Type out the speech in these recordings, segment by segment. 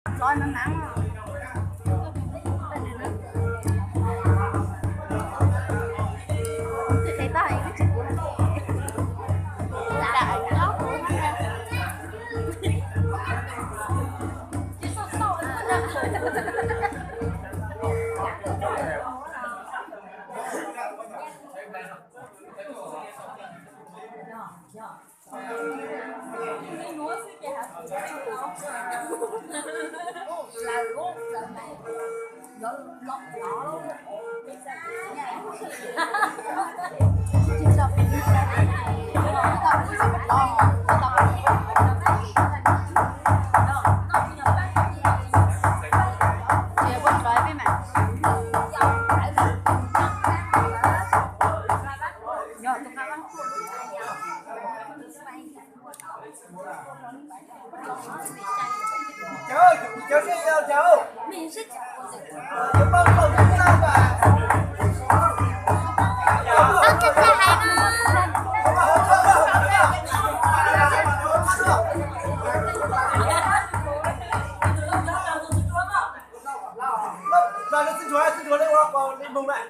Lôi nó nắng à. Thì thấy tay cái chữ đại nhóc là gốc là này nó lọt nó luôn chỉ là vì nó tập nó tập lo nó chị quên nói với mẹ nhỏ tụi nó cháu sẽ yêu cháu mình sẽ cháu bao không biết sao cả ăn cái này hay ra xin chúa đây qua lên bùng lại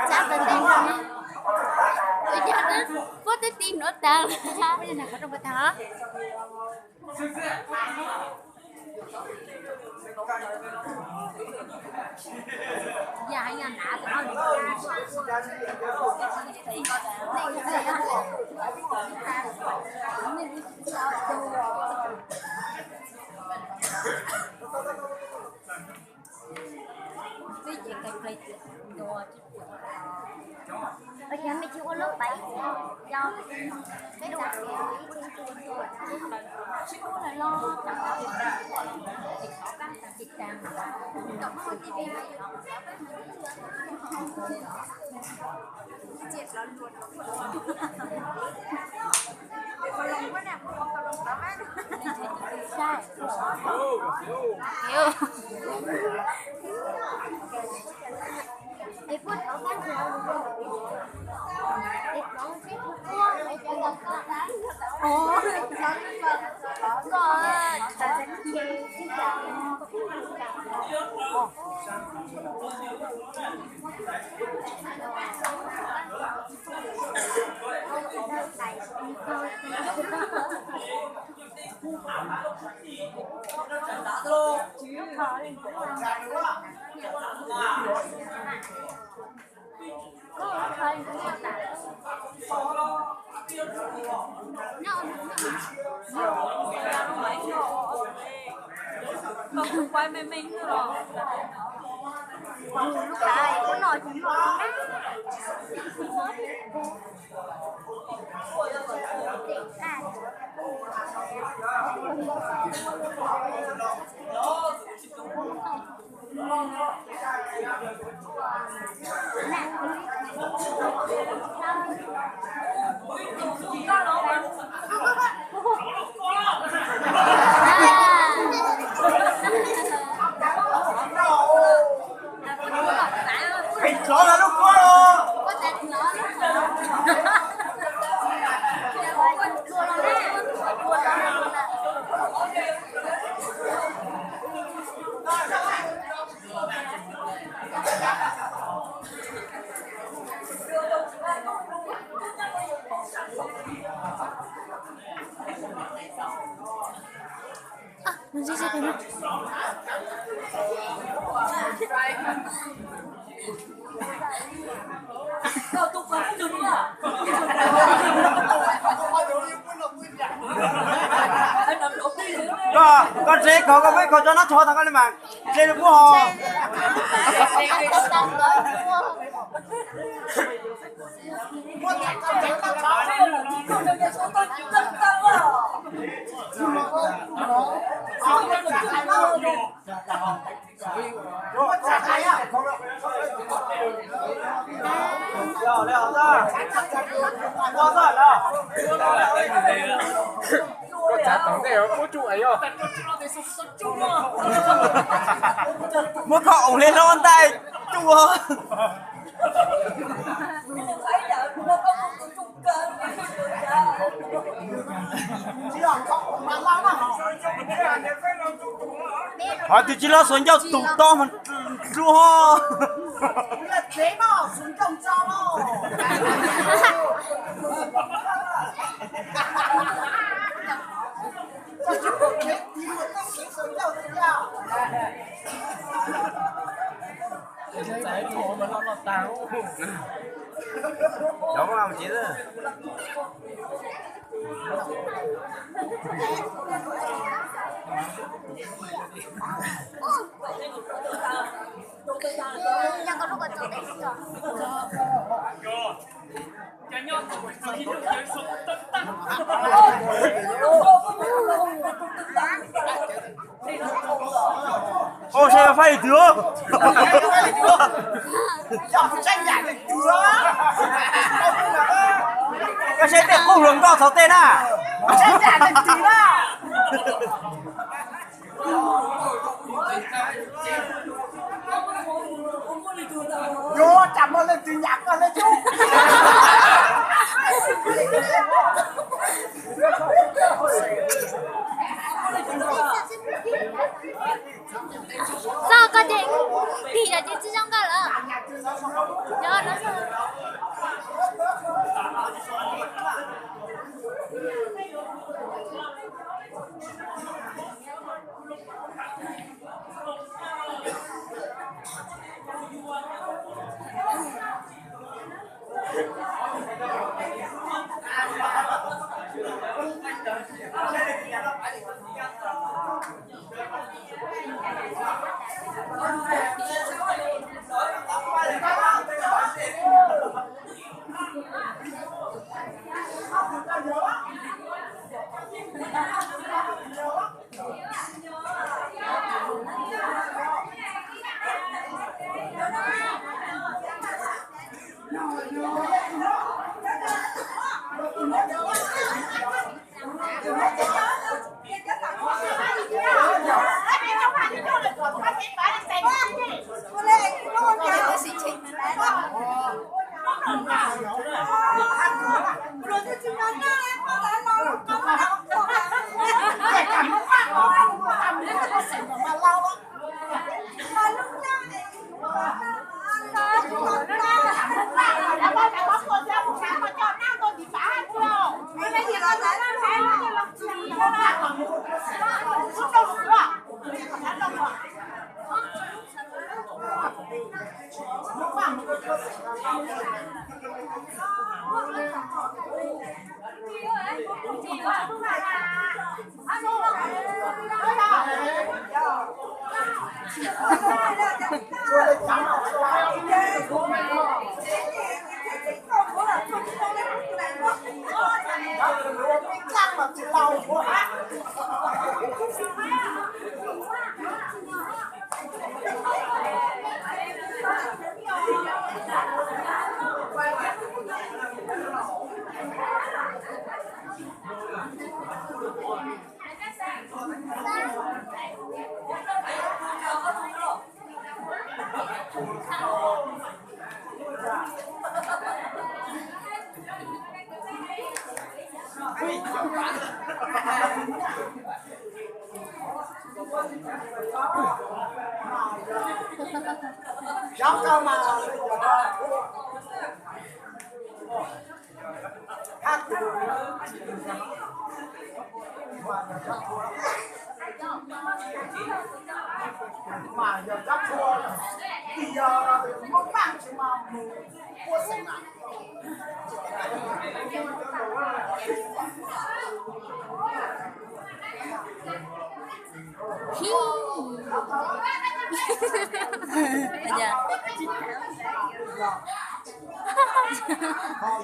chắc tên tim rồi tôi chắc đó có tới tim nữa ta bây giờ nào có trong cái thở giờ hãy ngăn đã Bây giờ mình chưa có lớp 7 do cái đồ chú là lo dịch tàng tổng hơn TV chết nó luôn có lòng quá nè có lòng lắm á sai hiểu đi phút có cái gì đi nấu cái để cho nó có cái ồ rồi ta sẽ chơi cái không quay mê mình nữa rồi. lúc đấy có nồi cũng ngon Chó là lúc quá rồi. có thể nó mình sẽ cái nó Đâu tục vào không được nữa. Anh làm đổ đi nữa. Con chế có cái có cho nó cho thằng con lên mà. Chế được không? Rồi, leo ra. Có rồi nào. Chả tổng thể có trụ ấy rồi. Muốn cậu lên non tay. Chùa. Thì chỉ là xuống nhau tụt to mà chua. là thế mà xuống trồng cho nó Đấy, thua mà nó táo. Đó có làm gì nữa. nhưng có lúc ở chỗ đấy rồi Ô xe phải được. chẳng tranh giải được chưa Cái xe đẹp không hướng vào 6 tên à. tranh giải được tí nào vô chẳng một lần từ nhạc con lên chung sao có thể thì là chị trong cả là nhớ nó Cháu cao mà hát mà giờ chắc thua thì giờ mong bạn chỉ mà mua sinh à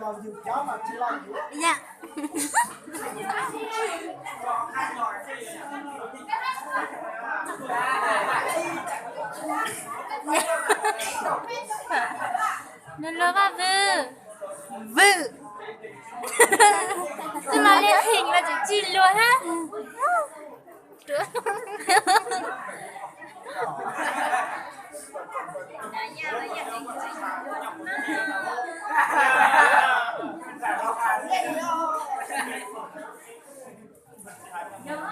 giờ dù cháu mà chỉ là Dạ. Nó lơ ba vư. Vư. Tôi nói lên hình là chỉ chín luôn ha.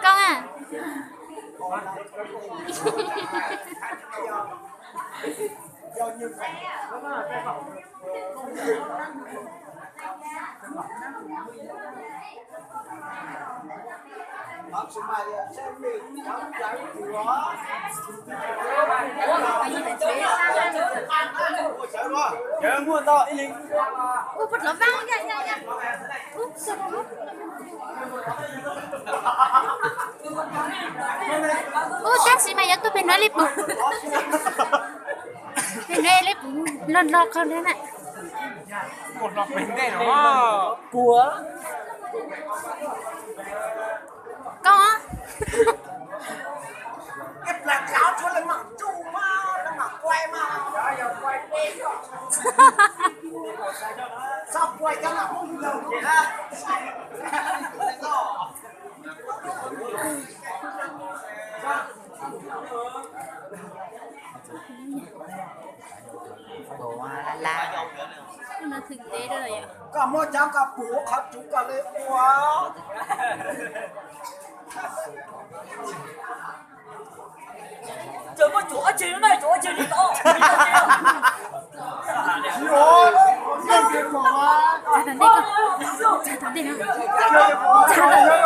Con à. do như vậy bác sĩ mai xem mình cháu cháu thì đó Jangan buat tak ini. Bật lỗ vang nha nha nha. Taxi mà tôi phải nói lên bụng. Phải nói lên bụng lọt lọt con thế này. Một lọc bánh này nó cua. Con á. ép là cháu cho lên mặt chu mà nó mặt quay mà giờ quay đi sao quay cái nào không lâu vậy ha Nó thực tế rồi ạ. cả mua cháu cả bố khắp chúng cả lên quá Trời có chỗ chị này, chỗ chị đi to. rồi nhân viên của Trả thằng đây con. Trả thằng đây nào. Trả thằng đây.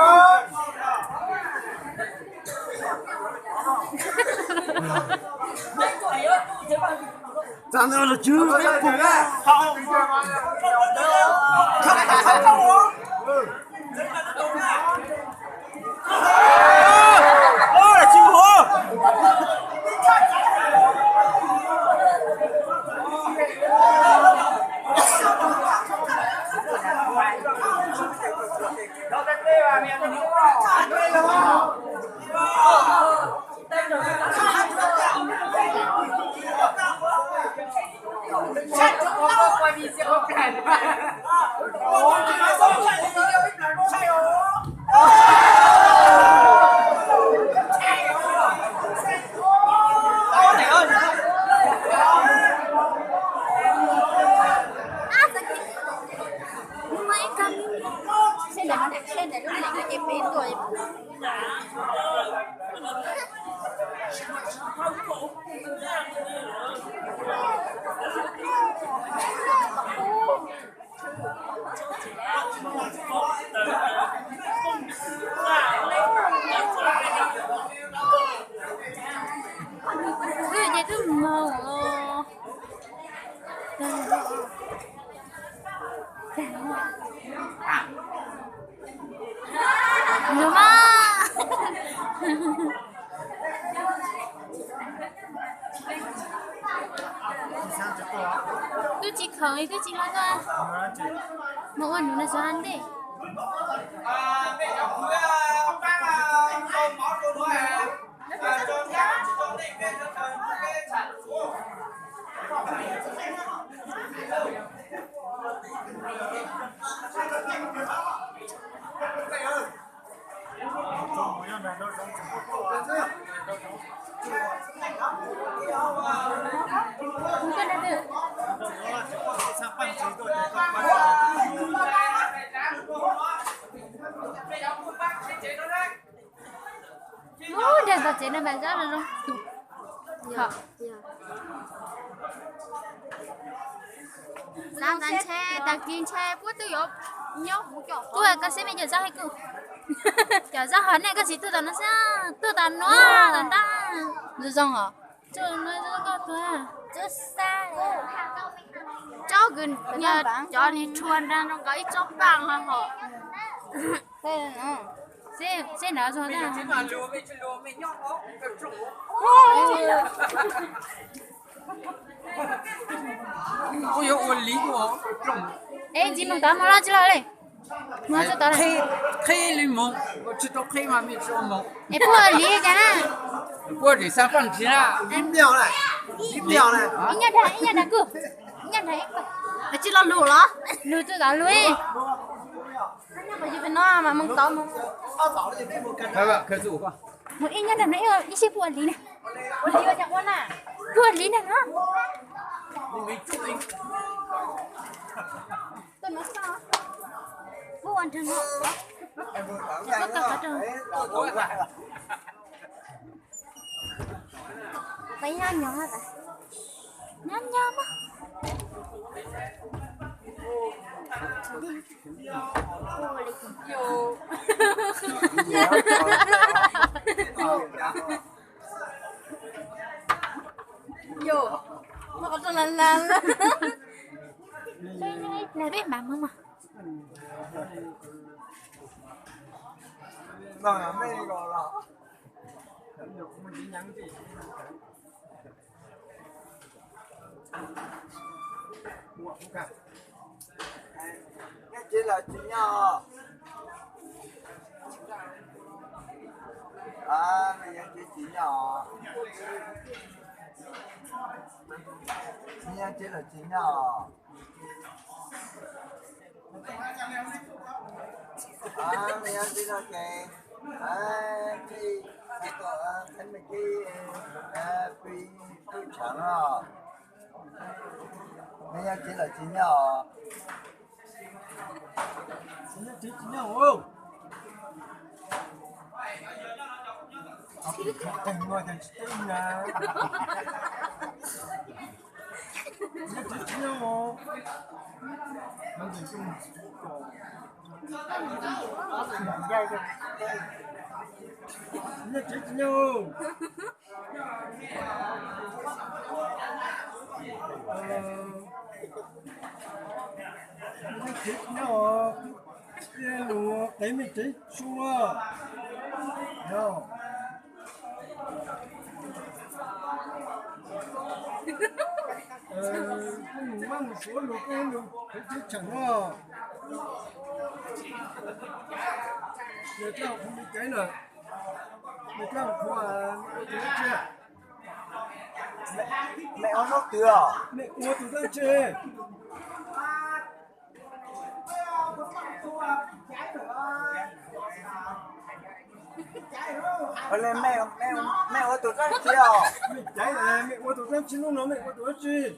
Jangan ada jus. Oh, là chim hổ. Xe này nó đặt xe này lúc này nó chém bên rồi. Cái gì cứ màu. Đây. Nhiều mà. Cứ chỉ khởi cứ chỉ lo ra. Một con nó ăn đi. Bukan ada. Udah baca na baca lalu. Dạ. Làm ăn xe, ta kiên xe, bút tôi dục nhóc cô là cái xe bây giờ ra hay cô giờ ra hỏi này cái gì tôi tao nó sao tôi tao nó tao ta rồi xong hả cho nó có thôi cho xa cho gần nhà cho này chuồn ra nó cái chó bằng hả họ xe nào rồi đó ôi dồi ôi lý của trồng ê chị mong tao mà lo chứ là đi mà cho tao khi lên mông chỉ tao khi mà mình cho mông ê bữa lý cái na bữa để sang phần chín à Im miệng này. Im miệng này. ít nhất là cứ nhất là ít chỉ lo lù đó lù tôi đã lù ấy mà chỉ bên nó mà mong tao mong phải vậy cái rủ qua một ít nhất là nãy rồi đi xem buồn lý này buồn lý vào chẳng quan à buồn lý này nó tôi nói sao buồn chân nó có cả trời vậy nha nhỏ hả nhám nhám á vô mà có cho lần này biết bạn không mà Rồi đây gọi là cái chỉ là chị nhỏ à mình nhận chị nhỏ mình nhận chỉ là chị nhỏ à mình nhận chỉ là cái chị có anh mình vì tôi chẳng à mình nhận chỉ là chị nhỏ chị nhỏ không thành ngồi thành tên là chị nhỏ nó gì chung nó chị nhỏ chị nhỏ lúa thấy mình thấy chua no mang một số lúa cái lúa thấy chết chẳng à người ta không biết cái này người ta không qua chưa mẹ ăn nước chưa mẹ uống từ từ chưa lên mẹ uống từ từ chưa mẹ trái này mẹ uống từ từ chưa nó mẹ uống từ từ